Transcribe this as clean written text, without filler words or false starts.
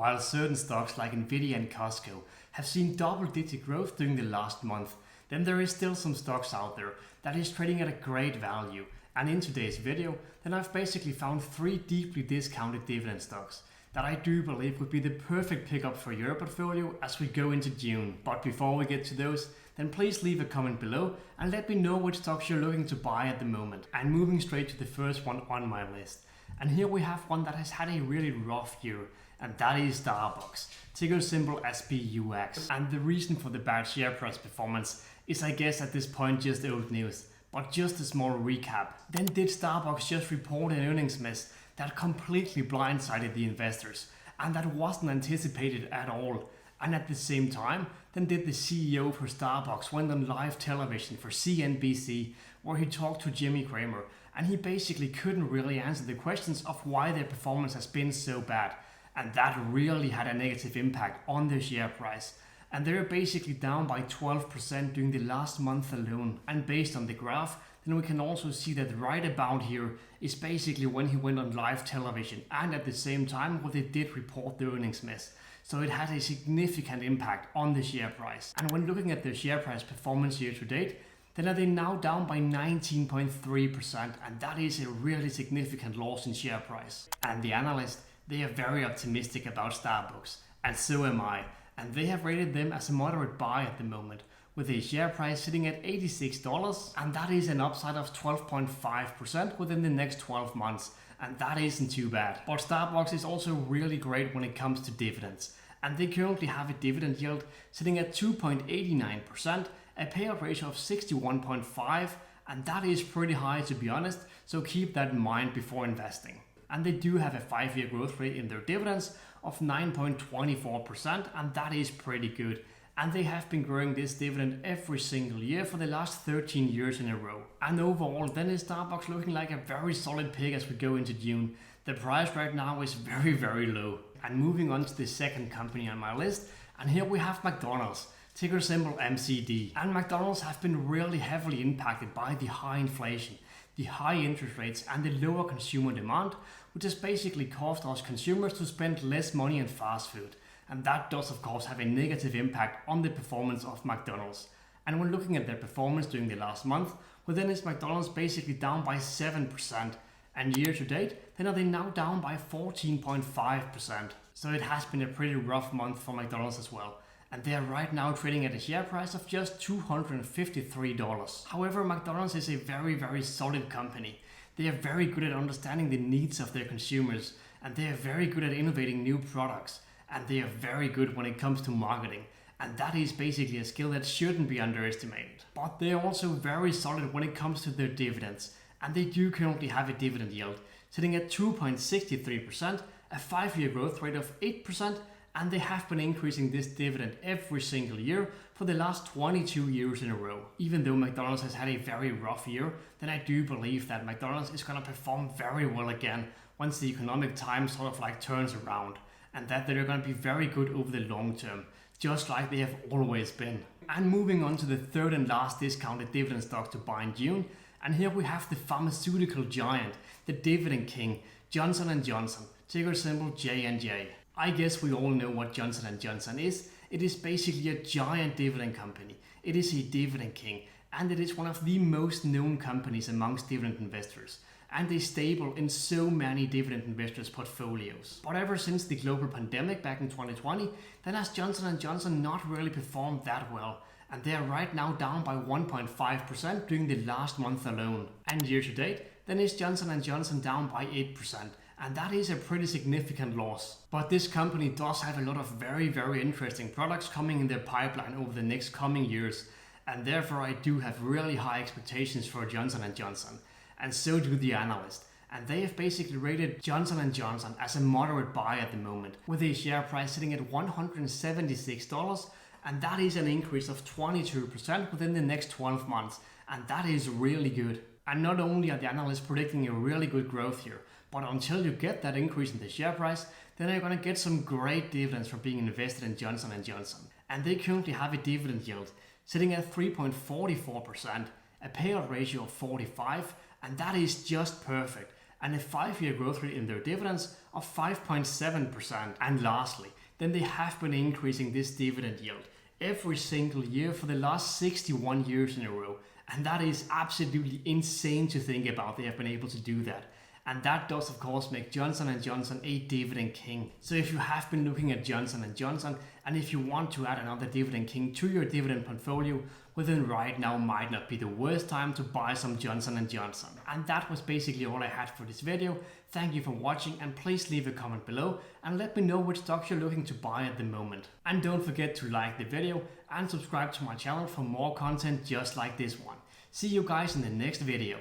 while certain stocks like Nvidia and Costco have seen double-digit growth during the last month, then there is still some stocks out there that is trading at a great value. And in today's video, then I've basically found 3 deeply discounted dividend stocks that I do believe would be the perfect pickup for your portfolio as we go into June. But before we get to those, then please leave a comment below and let me know which stocks you're looking to buy at the moment. And moving straight to the first one on my list. And here we have one that has had a really rough year, and that is Starbucks, ticker symbol SBUX. And the reason for the bad share price performance is, I guess at this point, just old news. But just a small recap. Then did Starbucks just report an earnings miss that completely blindsided the investors and that wasn't anticipated at all? And at the same time, then did the CEO for Starbucks went on live television for CNBC where he talked to Jimmy Cramer, and he basically couldn't really answer the questions of why their performance has been so bad. And that really had a negative impact on their share price. And they're basically down by 12% during the last month alone. And based on the graph, then we can also see that right about here is basically when he went on live television and at the same time when they did report the earnings miss. So it had a significant impact on the share price. And when looking at their share price performance year to date, then are they now down by 19.3%, and that is a really significant loss in share price. And the analysts, they are very optimistic about Starbucks, and so am I. And they have rated them as a moderate buy at the moment, with a share price sitting at $86, and that is an upside of 12.5% within the next 12 months, and that isn't too bad. But Starbucks is also really great when it comes to dividends, and they currently have a dividend yield sitting at 2.89%, a payout ratio of 61.5%, and that is pretty high to be honest, so keep that in mind before investing. And they do have a 5-year growth rate in their dividends of 9.24%, and that is pretty good. And they have been growing this dividend every single year for the last 13 years in a row. And overall, then is Starbucks looking like a very solid pick as we go into June. The price right now is very, very low. And moving on to the second company on my list, and here we have McDonald's, ticker symbol MCD. And McDonald's have been really heavily impacted by the high inflation, the high interest rates, and the lower consumer demand, which has basically caused us consumers to spend less money on fast food. And that does of course have a negative impact on the performance of McDonald's. And when looking at their performance during the last month, well then is McDonald's basically down by 7%. And year to date, then are they now down by 14.5%. So it has been a pretty rough month for McDonald's as well. And they are right now trading at a share price of just $253. However, McDonald's is a very, very solid company. They are very good at understanding the needs of their consumers, and they are very good at innovating new products, and they are very good when it comes to marketing. And that is basically a skill that shouldn't be underestimated. But they are also very solid when it comes to their dividends, and they do currently have a dividend yield sitting at 2.63%, a 5-year growth rate of 8%, and they have been increasing this dividend every single year for the last 22 years in a row. Even though McDonald's has had a very rough year, then I do believe that McDonald's is going to perform very well again once the economic time sort of like turns around, and that they're going to be very good over the long term, just like they have always been. And moving on to the third and last discounted dividend stock to buy in June, and here we have the pharmaceutical giant, the dividend king, Johnson & Johnson, ticker symbol J&J. I guess we all know what Johnson & Johnson is. It is basically a giant dividend company. It is a dividend king, and it is one of the most known companies amongst dividend investors, and is stable in so many dividend investors' portfolios. But ever since the global pandemic back in 2020, then has Johnson & Johnson not really performed that well, and they are right now down by 1.5% during the last month alone. And year to date, then is Johnson & Johnson down by 8%. And that is a pretty significant loss. But this company does have a lot of very, very interesting products coming in their pipeline over the next coming years. And therefore I do have really high expectations for Johnson & Johnson. And so do the analysts. And they have basically rated Johnson & Johnson as a moderate buy at the moment, with a share price sitting at $176. And that is an increase of 22% within the next 12 months. And that is really good. And not only are the analysts predicting a really good growth here, but until you get that increase in the share price, then you're going to get some great dividends from being invested in Johnson & Johnson. And they currently have a dividend yield sitting at 3.44%, a payout ratio of 45%, and that is just perfect. and a 5-year growth rate in their dividends of 5.7%. And lastly, then they have been increasing this dividend yield every single year for the last 61 years in a row. And that is absolutely insane to think about. They have been able to do that. And that does of course make Johnson & Johnson a dividend king. So if you have been looking at Johnson & Johnson, and if you want to add another dividend king to your dividend portfolio, well then right now might not be the worst time to buy some Johnson & Johnson. And that was basically all I had for this video. Thank you for watching, and please leave a comment below and let me know which stocks you're looking to buy at the moment. And don't forget to like the video and subscribe to my channel for more content just like this one. See you guys in the next video.